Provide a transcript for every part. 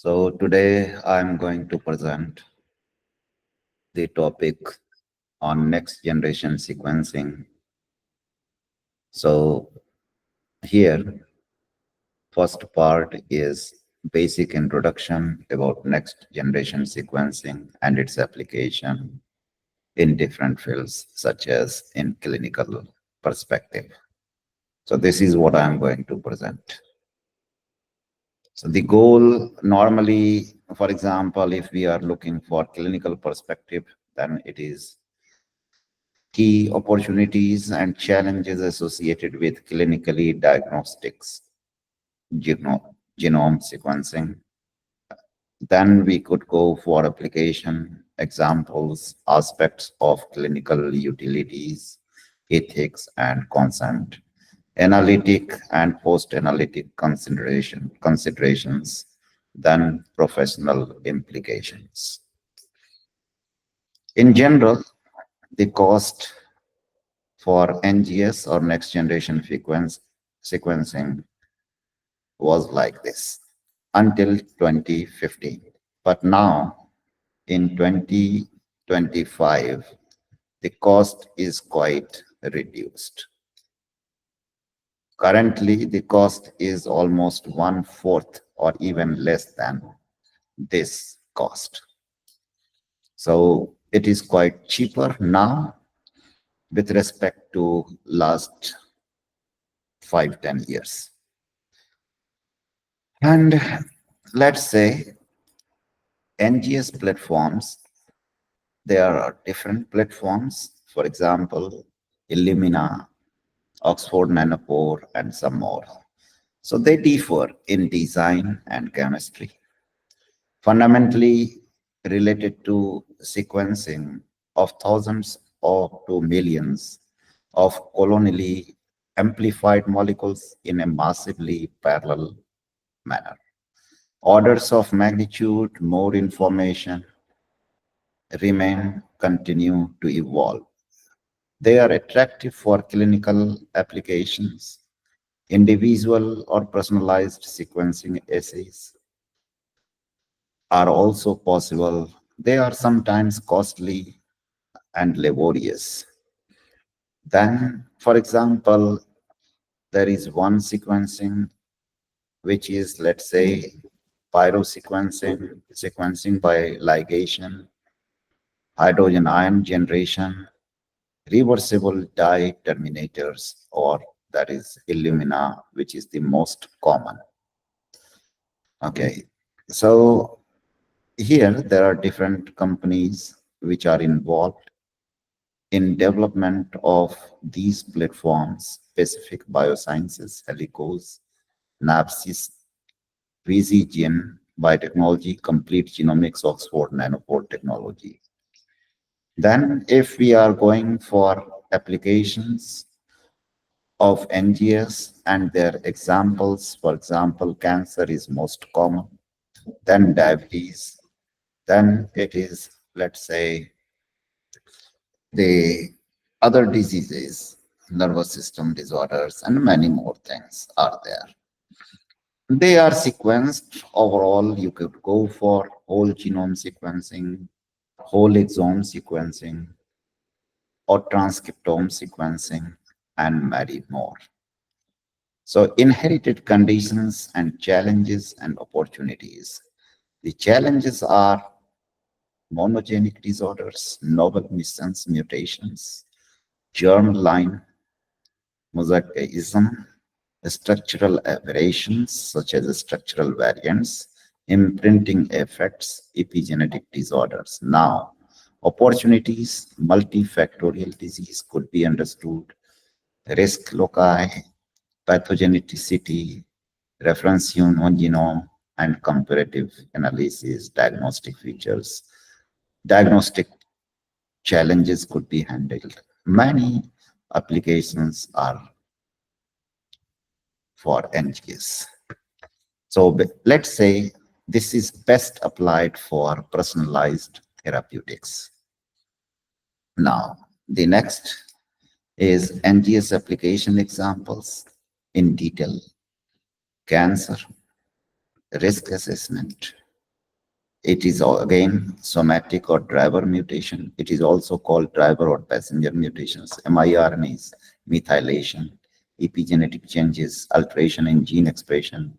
So today I'm going to present the topic on next generation sequencing. So here, first part is basic introduction about next generation sequencing and its application in different fields, such as in clinical perspective. So this is what I'm going to present. So the goal normally, for example, if we are looking for clinical perspective, then it is key opportunities and challenges associated with clinically diagnostics, genome sequencing. Then we could go for application, examples, aspects of clinical utilities, ethics and consent, analytic and post-analytic considerations, then professional implications. In general, the cost for NGS or next generation sequencing was like this until 2015. But now in 2025, the cost is quite reduced. Currently, the cost is almost 1/4 or even less than this cost. So it is quite cheaper now with respect to last 5-10 years. And let's say NGS platforms, there are different platforms. For example, Illumina, Oxford Nanopore, and some more. So they differ in design and chemistry. Fundamentally related to sequencing of thousands or to millions of colonially amplified molecules in a massively parallel manner. Orders of magnitude, more information continue to evolve. They are attractive for clinical applications, individual or personalized sequencing assays are also possible. They are sometimes costly and laborious. Then, for example, there is one sequencing, which is, let's say, pyrosequencing, sequencing by ligation, hydrogen ion generation, reversible dye terminators, or that is Illumina, which is the most common. Okay, so here there are different companies which are involved in development of these platforms: Specific Biosciences, Helicos, Napsys, VZGen, Biotechnology, Complete Genomics, Oxford Nanopore Technology. Then if we are going for applications of NGS and their examples, for example, cancer is most common, then diabetes, then it is, let's say, the other diseases, nervous system disorders, and many more things are there. They are sequenced overall. You could go for whole genome sequencing, whole exome sequencing, or transcriptome sequencing, and many more. So inherited conditions and challenges and opportunities. The challenges are monogenic disorders, novel missense mutations, germline mosaicism, structural aberrations such as structural variants, imprinting effects, epigenetic disorders. Now, opportunities, multifactorial disease could be understood, risk loci, pathogenicity, reference human genome, and comparative analysis, diagnostic features. Diagnostic challenges could be handled. Many applications are for NGS. So let's say this is best applied for personalized therapeutics. Now, the next is NGS application examples in detail: cancer, risk assessment, It is again somatic or driver mutation. It is also called driver or passenger mutations, miRNAs, methylation, epigenetic changes, alteration in gene expression,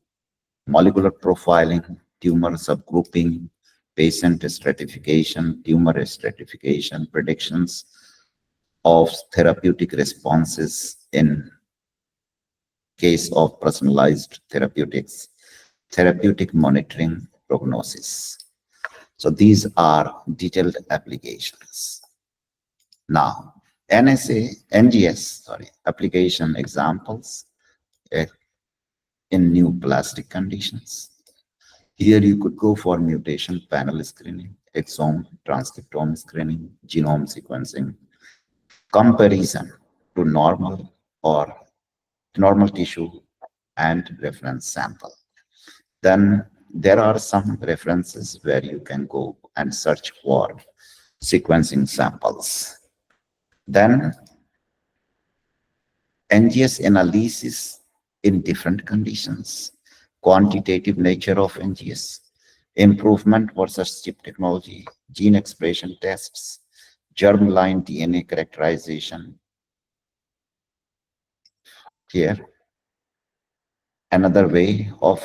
molecular profiling, tumor subgrouping, patient stratification, tumor stratification, predictions of therapeutic responses in case of personalized therapeutics, therapeutic monitoring, prognosis. So these are detailed applications. Now, application examples eh, in new plastic conditions. Here you could go for mutation panel screening, exome, transcriptome screening, genome sequencing, comparison to normal tissue and reference sample. Then there are some references where you can go and search for sequencing samples. Then NGS analysis in different conditions, quantitative nature of NGS, improvement versus chip technology, gene expression tests, germline DNA characterization. Here, another way of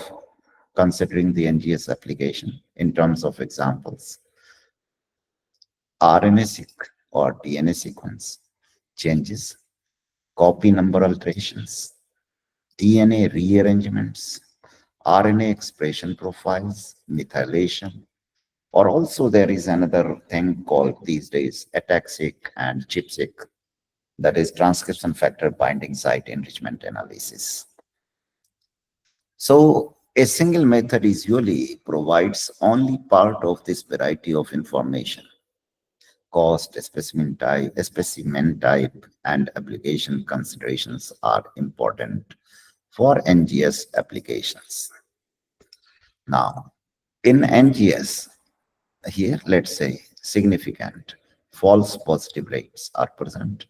considering the NGS application in terms of examples. RNA-Seq or DNA sequence changes, copy number alterations, DNA rearrangements, RNA expression profiles, methylation, or also there is another thing called these days ATAC-seq and ChIP-seq, that is transcription factor binding site enrichment analysis. So a single method usually provides only part of this variety of information. Cost, specimen type, and application considerations are important for NGS applications. Now, in NGS, here, let's say significant false positive rates are present.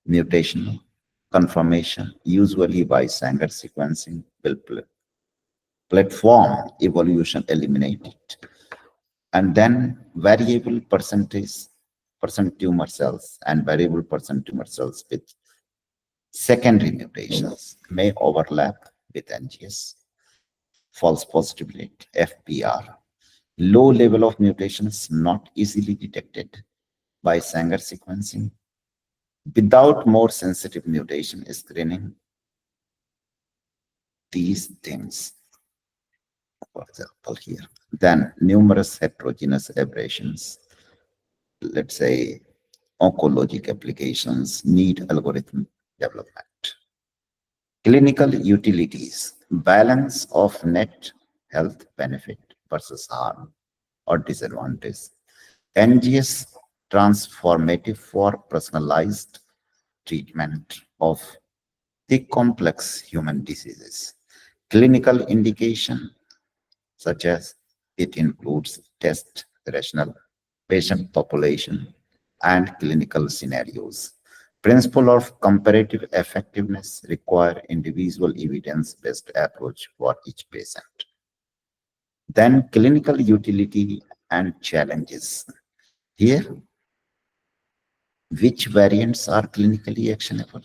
Mutational confirmation, usually by Sanger sequencing, will platform evolution eliminate it. And then variable percent tumor cells and variable percent tumor cells with secondary mutations may overlap with NGS. False positive rate, FPR. Low level of mutations not easily detected by Sanger sequencing. Without more sensitive mutation screening, these things, for example, here. Then numerous heterogeneous aberrations, let's say oncologic applications, need algorithm development. Clinical utilities, balance of net health benefit versus harm or disadvantage. NGS transformative for personalized treatment of the complex human diseases. Clinical indication, such as it includes test rational patient population and clinical scenarios. Principle of comparative effectiveness require individual evidence-based approach for each patient. Then clinical utility and challenges. Here, which variants are clinically actionable?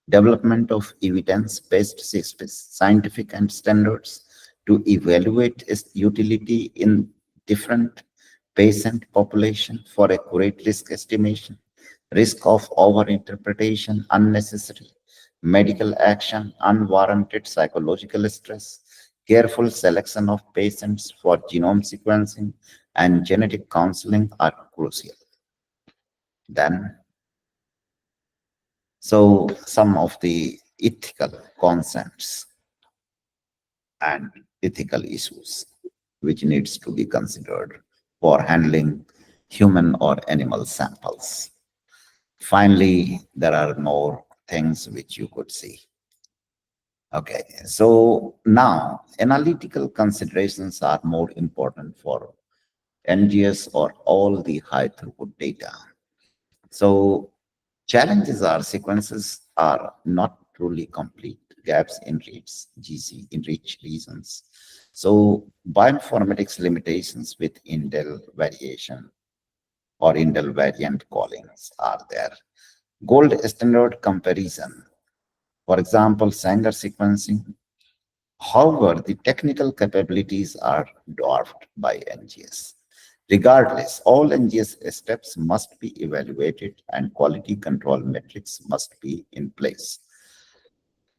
Development of evidence-based scientific and standards to evaluate its utility in different patient population for accurate risk estimation, risk of overinterpretation, unnecessary medical action, unwarranted psychological stress, careful selection of patients for genome sequencing and genetic counseling are crucial. Then, so some of the ethical concepts and ethical issues which needs to be considered for handling human or animal samples. Finally, there are more things which you could see. Okay, so now analytical considerations are more important for NGS or all the high throughput data. So challenges are sequences are not truly complete, gaps in reads, GC in reach regions, So bioinformatics limitations with indel variation or indel variant callings are there. Gold standard comparison, for example, Sanger sequencing. However, the technical capabilities are dwarfed by NGS. Regardless, all NGS steps must be evaluated and quality control metrics must be in place.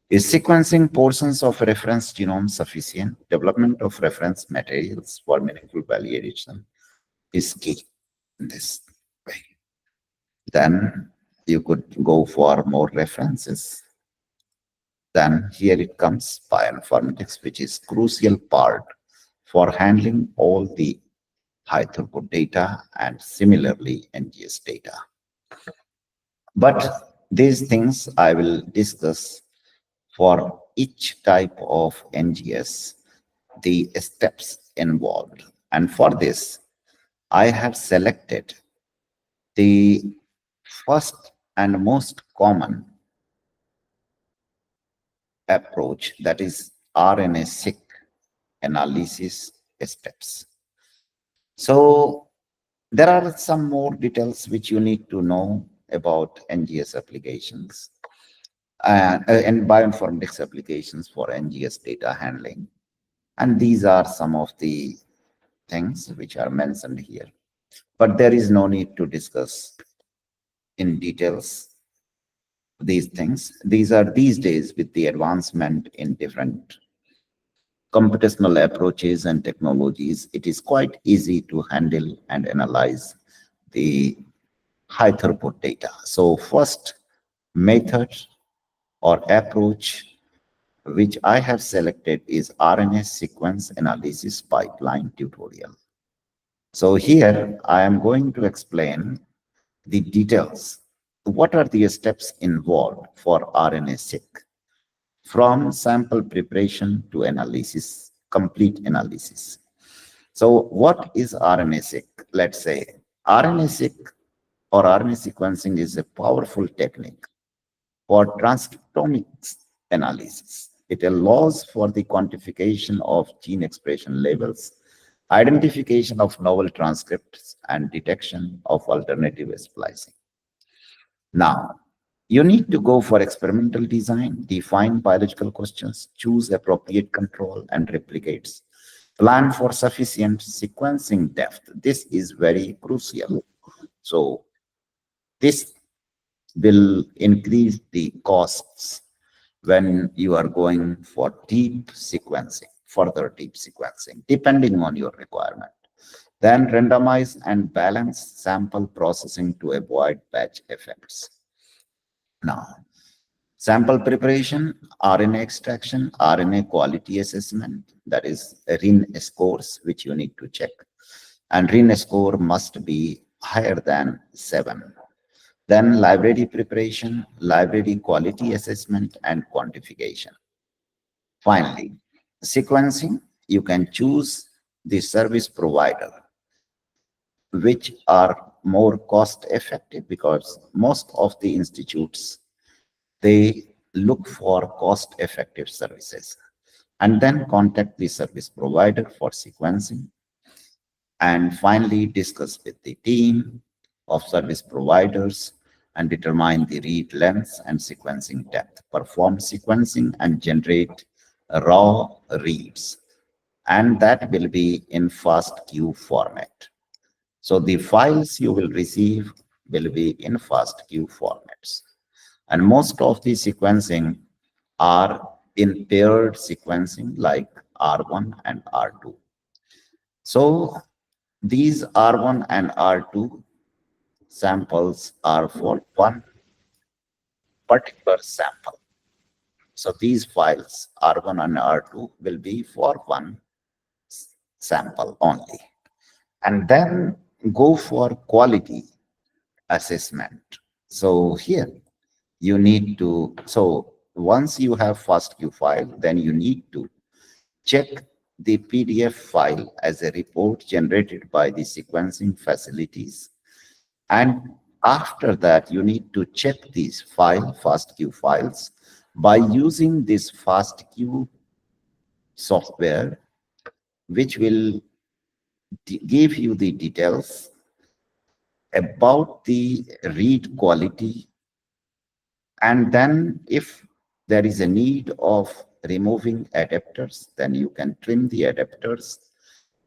Is sequencing portions of reference genome sufficient? Development of reference materials for meaningful validation is key in this way. Then you could go for more references. Then here it comes bioinformatics, which is crucial part for handling all the high throughput data and similarly NGS data. But these things I will discuss for each type of NGS, the steps involved. And for this, I have selected the first and most common approach, that is RNA-Seq analysis steps. So there are some more details which you need to know about NGS applications and bioinformatics applications for NGS data handling. And these are some of the things which are mentioned here. But there is no need to discuss in details these things. These are these days with the advancement in different computational approaches and technologies, it is quite easy to handle and analyze the high throughput data. So first method or approach which I have selected is RNA sequence analysis pipeline tutorial. So here I am going to explain the details. What are the steps involved for RNA-Seq? From sample preparation to analysis, complete analysis. So what is RNA-Seq? Let's say RNA-Seq or RNA sequencing is a powerful technique for transcriptomics analysis. It allows for the quantification of gene expression levels, identification of novel transcripts, and detection of alternative splicing. Now, you need to go for experimental design, define biological questions, choose appropriate control and replicates, plan for sufficient sequencing depth. This is very crucial. So this will increase the costs when you are going for deep sequencing, further deep sequencing, depending on your requirement. Then randomize and balance sample processing to avoid batch effects. Now, sample preparation, RNA extraction, RNA quality assessment, that is RIN scores, which you need to check. And RIN score must be higher than 7. Then library preparation, library quality assessment, and quantification. Finally, sequencing, you can choose the service provider, which are more cost effective because most of the institutes, they look for cost effective services and then contact the service provider for sequencing. And finally, discuss with the team of service providers and determine the read length and sequencing depth, perform sequencing and generate raw reads. And that will be in FASTQ format. So the files you will receive will be in FASTQ formats. And most of the sequencing are in paired sequencing like R1 and R2. So these R1 and R2 samples are for one particular sample. So these files R1 and R2 will be for one sample only. And then go for quality assessment. So here you need to, so once you have FASTQ file, then you need to check the PDF file as a report generated by the sequencing facilities. And after that, you need to check these FASTQ files by using this FASTQ software which will give you the details about the read quality. And then if there is a need of removing adapters, then you can trim the adapters